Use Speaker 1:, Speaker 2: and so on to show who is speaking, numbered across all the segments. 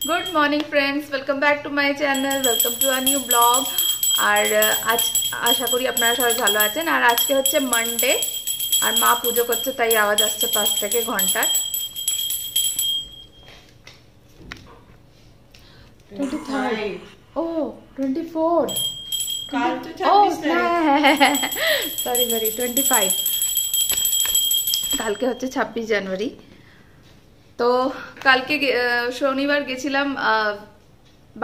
Speaker 1: Good morning friends, welcome back to my channel, welcome to a new blog. আর আজ আশা করি আপনারা সবাই ভালো আছেন। আর আজকে হচ্ছে মানডে, আর মা পুজো করছে, তাই আওয়াজ আসছে পাশ থেকে ঘন্টার। 23 ও 24 সরি 25, কালকে হচ্ছে 26 জানুয়ারি। তো কালকে শনিবার গেছিলাম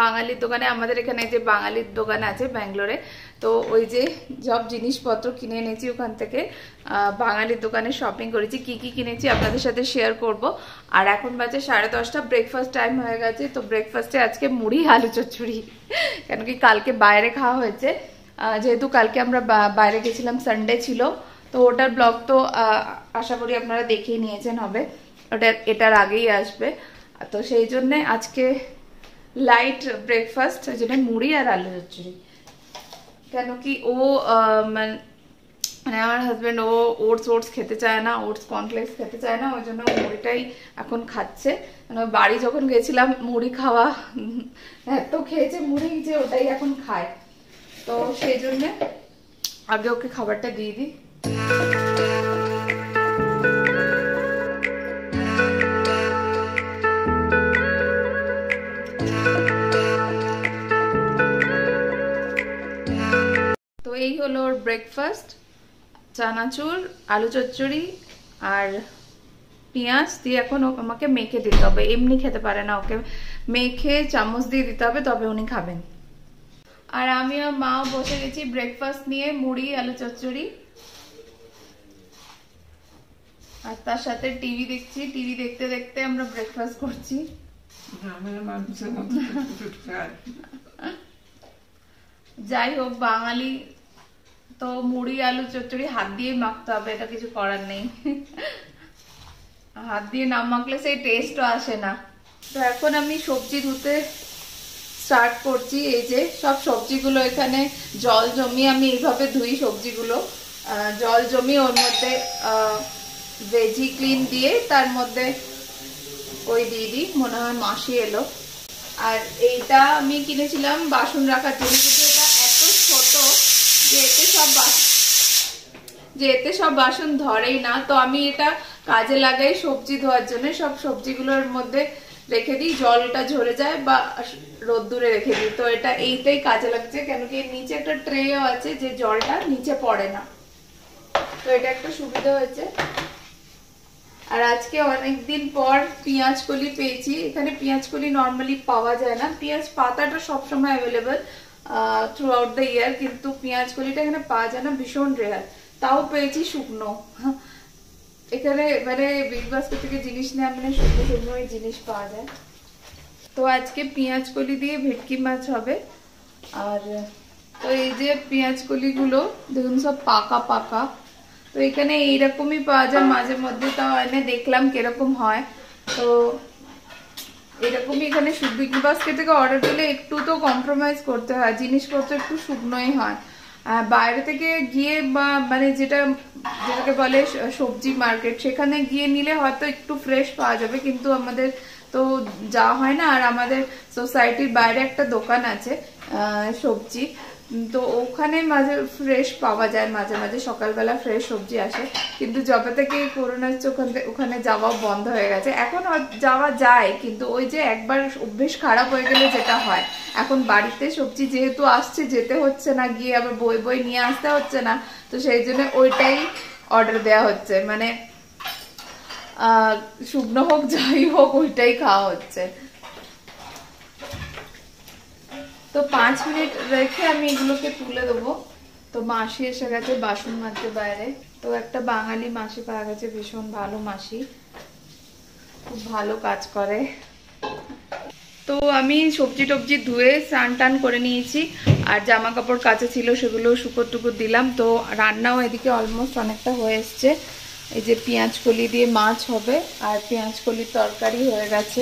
Speaker 1: বাঙালির দোকানে। আমাদের এখানে যে বাঙালির দোকান আছে ব্যাঙ্গালোরে, তো ওই যে সব জিনিসপত্র কিনে এনেছি ওখান থেকে। বাঙালির দোকানে শপিং করেছি, কি কি কিনেছি আপনাদের সাথে শেয়ার করব। আর এখন বাজে 10:30, ব্রেকফাস্ট টাইম হয়ে গেছে। তো ব্রেকফাস্টে আজকে মুড়ি আলু চচ্চড়ি, কেন কি কালকে বাইরে খাওয়া হয়েছে। যেহেতু কালকে আমরা বাইরে গেছিলাম, সানডে ছিল, তো ওটার ব্লগ তো আশা করি আপনারা দেখেই নিয়েছেন হবে, ওটা এটার আগেই আসবে। তো সেই জন্যে আজকে লাইট ব্রেকফাস্ট, যেটা মুড়ি আর আলু চচ্চড়ি। কেন কি ও মানে আমার হাজব্যান্ড ও ওটস খেতে চায় না, ওটস কর্নফ্লেক্স খেতে চায় না, ওই জন্য মুড়িটাই এখন খাচ্ছে। বাড়ি যখন গেছিলাম মুড়ি খাওয়া এত খেয়েছে মুড়ি যে ওটাই এখন খায়। তো সেই জন্যে আগে ওকে খাবারটা দিয়ে দিই। তো এই হলো ওর ব্রেকফাস্ট, চানাচুর, আলু চচ্চড়ি আর পেঁয়াজ দিয়ে। এখন আমাকে মেখে দিতে হবে, এমনি খেতে পারে না, ওকে মেখে চামচ দিয়ে দিতে হবে, তবে উনি খাবেন। আর আমি আর মাও বসে গেছি ব্রেকফাস্ট নিয়ে, মুড়ি আলু চচ্চড়ি, আর তার সাথে টিভি দেখছি। টিভি দেখতে দেখতে আমরা ব্রেকফাস্ট করছি। যাই হোক, বাঙালি তো মুড়ি আলু চচ্চড়ি হাত দিয়ে মাখতে হবে, এটা কিছু করার নেই। হাত দিয়ে না মাখলে সেই টেস্টও আসে না। তো এখন আমি সবজি ধুতে স্টার্ট করছি। এই যে সব সবজিগুলো এখানে জল জমিয়ে আমি এইভাবে ধুই সবজিগুলো, জল জমিয়ে ওর মধ্যে ভেজি ক্লিন দিয়ে তার মধ্যে ওই দিয়ে দিই। মনে হয় মাসি এলো। আর এইটা আমি কিনেছিলাম বাসন রাখার জন্য, কিন্তু এটা এত ছোট যে এতে সব বাসন ধরেই না। তো আমি এটা কাজে লাগাই সবজি ধোয়ার জন্য। সব সবজিগুলোর মধ্যে রেখে দিই, জলটা ঝরে যায় বা রোদ্দুরে রেখে দিই। তো এটা এইটাই কাজে লাগছে, কেন কি নিচে একটা ট্রেও আছে যে জলটা নিচে পড়ে না। তো এটা একটা সুবিধা হয়েছে। আর আজকে অনেকদিন পর পেঁয়াজ কলি পেয়েছি। এখানে পেঁয়াজ কলি নর্মালি পাওয়া যায় না, পেঁয়াজ পাতাটা সবসময় available through out the year, কিন্তু পেঁয়াজ কলিটা এখানে পাওয়া যায় না, ভীষণ রেয়ার। তাও পেয়েছি শুকনো। এখানে মানে বিগ বাস্কেট থেকে জিনিস নেওয়া মানে শুকনো শুকনো জিনিস পাওয়া যায়। তো আজকে পেঁয়াজ কলি দিয়ে ভেটকি মাছ হবে। আর তো এই যে পেঁয়াজ কলিগুলো দেখুন সব পাকা পাকা। তো এখানে এইরকমই পাওয়া যায় মাঝে মধ্যে, তাও এনে দেখলাম কিরকম হয়। তো এরকমই এখানে বিগ বাস্কেট থেকে অর্ডার দিলে একটু তো কম্প্রোমাইজ করতে হয়, জিনিসপত্র একটু শুকনোই হয়। বাইরে থেকে গিয়ে বা মানে যেটাকে বলে সবজি মার্কেট, সেখানে গিয়ে নিলে হয়তো একটু ফ্রেশ পাওয়া যাবে, কিন্তু আমাদের তো যাওয়া হয় না। আর আমাদের সোসাইটির বাইরে একটা দোকান আছে সবজি, তো ওখানে মাঝে ফ্রেশ পাওয়া যায়, মাঝে মাঝে সকালবেলা ফ্রেশ সবজি আসে। কিন্তু যবে থেকে করোনা হচ্ছে ওখানে যাওয়া বন্ধ হয়ে গেছে। এখন যাওয়া যায়, কিন্তু ওই যে একবার অভ্যেস খারাপ হয়ে গেলে যেটা হয়, এখন বাড়িতে সবজি যেহেতু আসছে, যেতে হচ্ছে না, গিয়ে আবার বই নিয়ে আসতে হচ্ছে না। তো সেই জন্য ওইটাই অর্ডার দেওয়া হচ্ছে, মানে শুকনো হোক যাই হোক ওইটাই খাওয়া হচ্ছে। তো 5 মিনিট রেখে আমি এগুলোকে তুলে দেবো। তো মাসি এসে গেছে বাসন মাজতে বাইরে। তো একটা বাঙালি মাসি পাওয়া গেছে, ভীষণ ভালো মাসি, খুব ভালো কাজ করে। তো আমি সবজি টবজি ধুয়ে স্নান টান করে নিয়েছি, আর জামা কাপড় কাচা ছিল সেগুলো শুকোর দিলাম। তো রান্নাও এদিকে অলমোস্ট অনেকটা হয়ে এসছে। এই যে পেঁয়াজ কলি দিয়ে মাছ হবে, আর পেঁয়াজ কলির তরকারি হয়ে গেছে।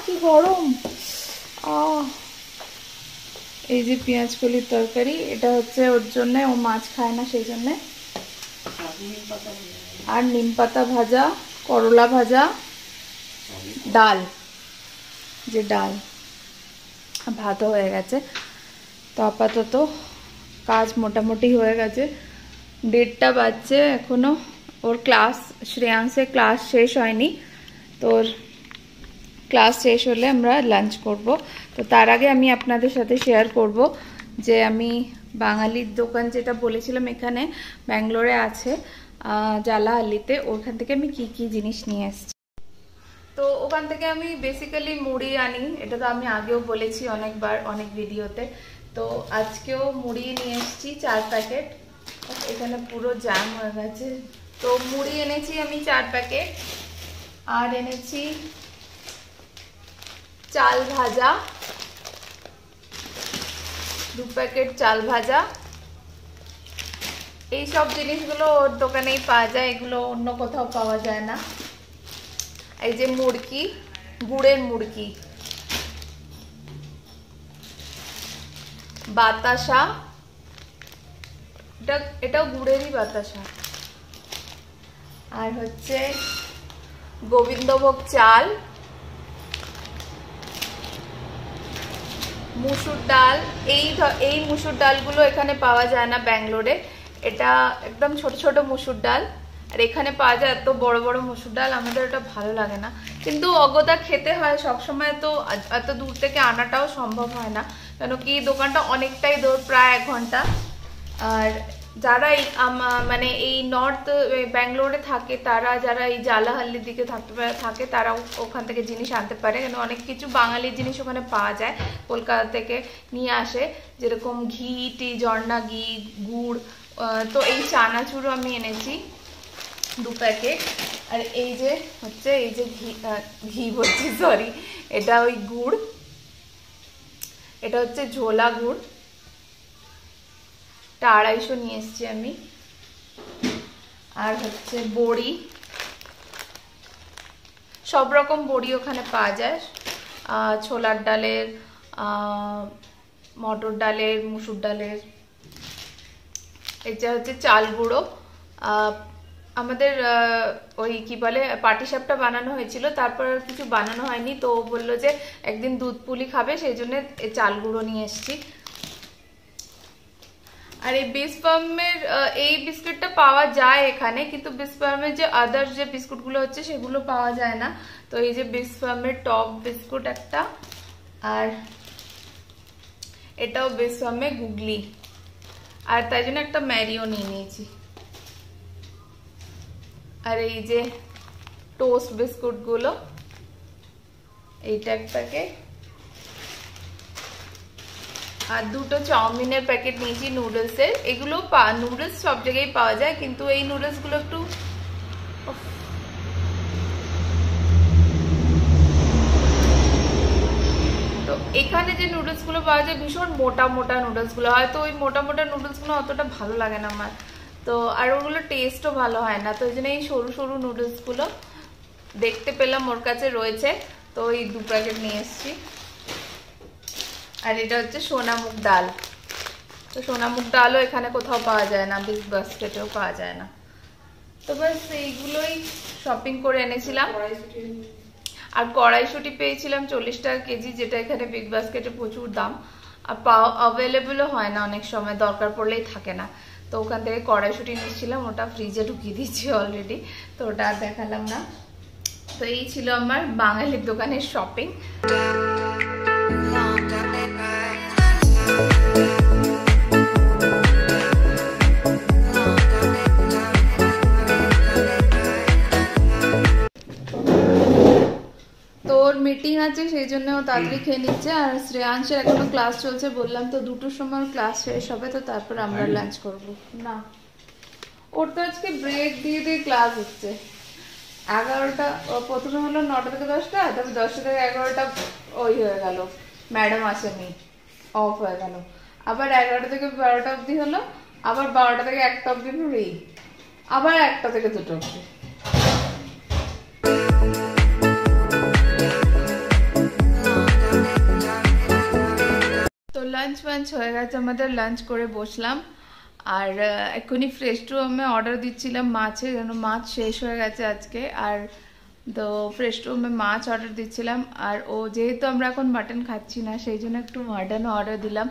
Speaker 1: কি গরম! এই যে পেঁয়াজ কলির তরকারি, এটা হচ্ছে ওর জন্য, ও মাছ খায় না সেই জন্য। আর নিম পাতা ভাজা, করলা ভাজা, ডাল। যে ডাল, ভাতও হয়ে গেছে। তো আপাতত কাজ মোটামুটি হয়ে গেছে। 1:30টা বাজছে, এখনো ওর ক্লাস, শ্রেয়াংশের ক্লাস শেষ হয়নি। তোর ক্লাস শেষ হলে আমরা লাঞ্চ করব। তো তার আগে আমি আপনাদের সাথে শেয়ার করব যে আমি বাঙালির দোকান যেটা বলেছিলাম এখানে ব্যাঙ্গালোরে আছে, জালাহাল্লিতে, ওখান থেকে আমি কি কি জিনিস নিয়ে এসেছি। তো ওখান থেকে আমি বেসিক্যালি মুড়ি আনি, এটা তো আমি আগেও বলেছি অনেকবার অনেক ভিডিওতে। তো আজকেও মুড়ি নিয়ে এসেছি 4 প্যাকেট। এখানে পুরো জ্যাম হয়ে গেছে। তো মুড়ি এনেছি আমি 4 প্যাকেট, আর এনেছি চাল ভাজা 2 প্যাকেট চাল ভাজা। এই সব জিনিসগুলো ওর দোকানেই পাওয়া যায়, এগুলো অন্য কোথাও পাওয়া যায় না। এই যে মুড়কি, গুড়ের মুড়কি, বাতাসা, এটাও গুড়েরই বাতাসা, আর হচ্ছে গোবিন্দভোগ চাল, মুসুর ডাল। এই মুসুর ডালগুলো এখানে পাওয়া যায় না ব্যাঙ্গালোরে, এটা একদম ছোট ছোট মুসুর ডাল, আর এখানে পাওয়া যায় এত বড় বড় মুসুর ডাল। আমাদের ওটা ভালো লাগে না, কিন্তু অগত্যা খেতে হয় সবসময়, তো এত দূর থেকে আনাটাও সম্ভব হয় না, কেন কি দোকানটা অনেকটাই দূর, প্রায় 1 ঘন্টা। আর যারা মানে এই নর্থ ব্যাঙ্গালোরে থাকে, তারা যারা এই জালাহাল্লির দিকে থাকে তারা ওখান থেকে জিনিস আনতে পারে, কেন অনেক কিছু বাঙালির জিনিস ওখানে পাওয়া যায়, কলকাতা থেকে নিয়ে আসে, যেরকম ঘি, ঝর্ণা ঘি, গুড়। তো এই চানাচুরও আমি এনেছি 2 প্যাকেট। আর এই যে হচ্ছে এই যে ঘি বলছি, সরি, এটা ওই গুড়, এটা হচ্ছে ঝোলা গুড়, এটা 250 নিয়ে এসছি আমি। আর হচ্ছে বড়ি, সব রকম বড়ি ওখানে পাওয়া যায়, ছোলার ডালের, মটর ডালের, মুসুর ডালের। এটা হচ্ছে চাল গুঁড়ো, আমাদের ওই কি বলে পাটিসাপটা বানানো হয়েছিল, তারপর আর কিছু বানানো হয়নি, তো ও বললো যে একদিন দুধ পুলি খাবে, সেই জন্য চাল গুঁড়ো নিয়ে এসছি। আর এই বিসফার্মের এই বিস্কুটটা পাওয়া যায় এখানে, কিন্তু বিসফার্মের যে আদার্স যে বিস্কুটগুলো হচ্ছে সেগুলো পাওয়া যায় না। তো এই যে বিসফার্মের টপ বিস্কুট একটা, আর এটাও বিসফার্মের গুগলি, আর তাই জন্য একটা ম্যারিও নিয়ে নিয়েছি। আর এই যে টোস্ট বিস্কুট গুলো, এইটা এক প্যাকেট, আর 2টো চাউমিনের প্যাকেট নিয়েছি নুডলসের। এগুলো নুডলস সব জায়গায় পাওয়া যায়, কিন্তু এই নুডলস গুলো একটু, তো এখানে যে নুডলস গুলো পাওয়া যায় ভীষণ মোটা মোটা নুডলস গুলো হয়, তো ওই মোটা মোটা নুডলস গুলো অতটা ভালো লাগে না আমার, তো আর ওগুলো টেস্টও ভালো হয় না, তো ওই জন্য এই সরু সরু নুডলস গুলো দেখতে পেলাম ওর কাছে রয়েছে, তো এই 2 প্যাকেট নিয়ে এসছি। আর এটা হচ্ছে সোনামুগ ডাল, তো সোনামুগ ডালও এখানে কোথাও পাওয়া যায় না, বিগ বাস্কেটেও পাওয়া যায় না। তো ব্যাস এইগুলোই শপিং করে এনেছিলাম। আর কড়াইশুঁটি পেয়েছিলাম 40 টাকা কেজি, যেটা এখানে বিগ বাস্কেটে প্রচুর দাম, আর অ্যাভেলেবলও হয় না, অনেক সময় দরকার পড়লেই থাকে না। তো ওখান থেকে কড়াইশুঁটি নিচ্ছিলাম, ওটা ফ্রিজে ঢুকিয়ে দিচ্ছি অলরেডি, তো ওটা আর দেখালাম না। তো এই ছিল আমার বাঙালির দোকানের শপিং। তোর মিটিং আছে সেই জন্য ও তাড়াতাড়ি খেয়ে নিচ্ছে, আর শ্রেয়াংশের এখনো ক্লাস চলছে, বললাম তো 2টোর সময় ক্লাস শেষ হবে, তো তারপর আমরা লাঞ্চ করব। না, ওর তো আজকে ব্রেক দিয়ে দিয়ে ক্লাস হচ্ছে। 11টা প্রথমে হলো 9টা থেকে 10টা, তারপর 10টা থেকে 11টা ওই হয়ে গেল, ম্যাডাম আসেনি, অফ হয়ে গেল, আবার 11টা থেকে 12টা অবধি হলো, আবার 12টা থেকে 1টা অবধি ফ্রি, আবার 1টা থেকে 2টা অবধি। তো লাঞ্চ হয়ে গেছে আমাদের, লাঞ্চ করে বসলাম। আর এক্ষুনি ফ্রেশ টু আমি অর্ডার দিচ্ছিলাম মাছের, যেন মাছ শেষ হয়ে গেছে আজকে, আর তো ফ্রেশ টু হোমে মাছ অর্ডার দিচ্ছিলাম, আর ও যেহেতু আমরা এখন মাটন খাচ্ছি না সেই জন্য একটু মাটনও অর্ডার দিলাম।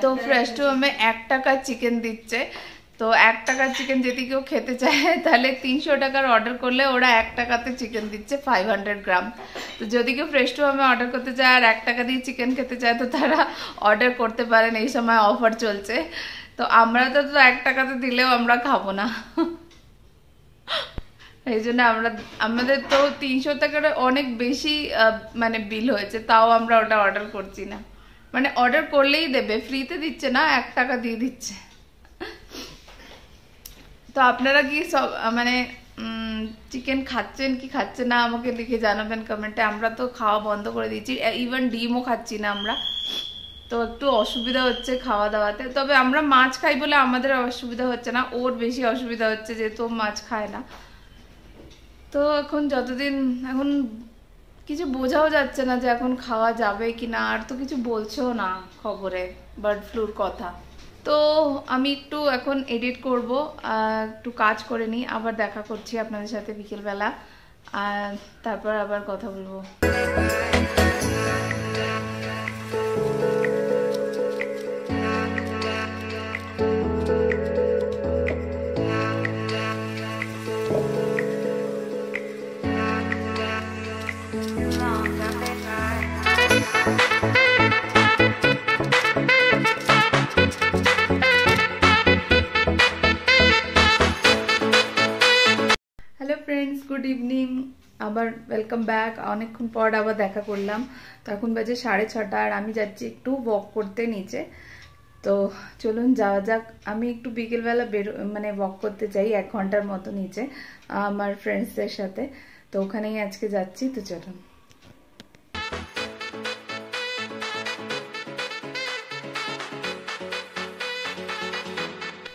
Speaker 1: তো ফ্রেশ টু হোমে 1 টাকার চিকেন দিচ্ছে। তো 1 টাকার চিকেন যদি কেউ খেতে চায় তাহলে 300 টাকার অর্ডার করলে ওরা 1 টাকাতে চিকেন দিচ্ছে 500 গ্রাম। তো যদি কেউ ফ্রেশ টু হোমে অর্ডার করতে চায় আর 1 টাকা দিয়ে চিকেন খেতে চায় তো তারা অর্ডার করতে পারেন, এই সময় অফার চলছে। তো আমরা তো 1 টাকাতে দিলেও আমরা খাবো না, এই জন্য আমাদের তো 300 টাকার অনেক বেশি মানে বিল হয়েছে, তাও আমরা ওটা অর্ডার করছি না। মানে অর্ডার করলেই দেবে, ফ্রিতে দিচ্ছে না, 1 টাকা দিয়ে দিচ্ছে। তো আপনারা কি সব মানে চিকেন খাচ্ছেন কি খাচ্ছেন না আমাকে লিখে জানাবেন কমেন্টে। আমরা তো খাওয়া বন্ধ করে দিয়েছি, ইভেন ডিমও খাচ্ছি না আমরা। তো একটু অসুবিধা হচ্ছে খাওয়া দাওয়াতে। তবে আমরা মাছ খাই বলে আমাদের অসুবিধা হচ্ছে না, ওর বেশি অসুবিধা হচ্ছে যেহেতু মাছ খায় না। তো এখন যতদিন এখন কিছু বোঝাও যাচ্ছে না যে এখন খাওয়া যাবে কি না, আর তো কিছু বলছেও না খবরে বার্ড ফ্লুর কথা। তো আমি একটু এখন এডিট করব, একটু কাজ করে নিই, আবার দেখা করছি আপনাদের সাথে বিকেলবেলা, আর তারপর আবার কথা বলবো। হ্যালো ফ্রেন্ডস, গুড ইভিনিং, আবার ওয়েলকাম ব্যাক। অনেকক্ষণ পর আবার দেখা করলাম। তো এখন বাজে 6:30 আর আমি যাচ্ছি একটু ওয়াক করতে নিচে। তো চলুন যাওয়া যাক। আমি একটু বিকেলবেলা মানে ওয়াক করতে চাই 1 ঘন্টার মতো নিচে আমার ফ্রেন্ডসদের সাথে। তো ওখানেই আজকে যাচ্ছি, তো চলুন।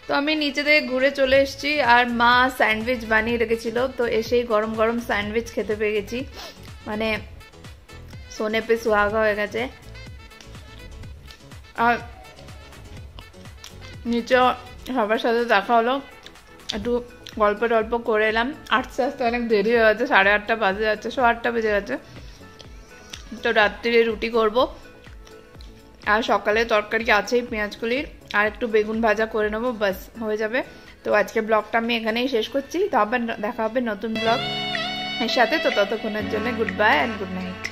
Speaker 1: তো আমি নিচে থেকে ঘুরে চলে এসেছি, আর মা স্যান্ডউইচ বানিয়ে রেখেছিল। তো এসেই গরম গরম স্যান্ডউইচ খেতে পেয়ে গেছি, মানে সোনে পে সুহাগা হয়ে গেছে। আর নিচে সবার সাথে দেখা হলো, একটু গল্প টল্প করে এলাম। আস্তে আস্তে অনেক দেরি হয়ে গেছে, 8:30 বাজে যাচ্ছে, 8:30 বেজে গেছে। তো রাত্রিরে রুটি করব, আর সকালে তরকারি আছেই পেঁয়াজকলির, আর একটু বেগুন ভাজা করে নেবো, বাস হয়ে যাবে। তো আজকে ব্লগটা আমি এখানেই শেষ করছি। তো আবার দেখা হবে নতুন ব্লগ এর সাথে। তো ততক্ষণের জন্য good bye and good night.